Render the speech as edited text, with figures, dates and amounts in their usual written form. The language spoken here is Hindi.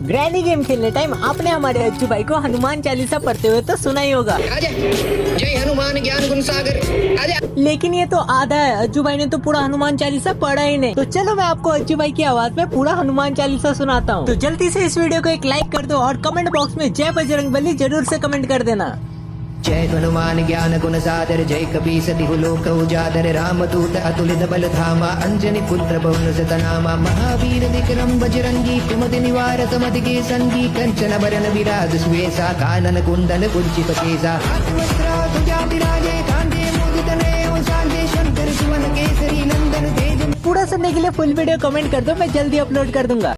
ग्रैनी गेम खेलने टाइम आपने हमारे अज्जू भाई को हनुमान चालीसा पढ़ते हुए तो सुना ही होगा। जय हनुमान ज्ञान गुण सागर। लेकिन ये तो आधा है, अज्जू भाई ने तो पूरा हनुमान चालीसा पढ़ा ही नहीं। तो चलो मैं आपको अज्जू भाई की आवाज में पूरा हनुमान चालीसा सुनाता हूँ। तो जल्दी से इस वीडियो को एक लाइक कर दो और कमेंट बॉक्स में जय बजरंगबली जरूर से कमेंट कर देना। जय हनुमान ज्ञान गुण सागर, जय कपी सति लोक उजागर, रामदूत अतुलित बल धामा, अंजनी पुत्र पवन सुत नामा, महावीर विक्रम बजरंगी, कुमति निवार समति के संगी, कंचन बरन विराज सुवेशा, कानन कुंडल कुंचित केसा, वस्त्र ध्वजा विराजे, कांधे मोदित नयन सांगे, शंकर सुवन केसरी नंदन तेज। पूरा सुनने के लिए फुल वीडियो कमेंट कर दो, मैं जल्दी अपलोड कर दूंगा।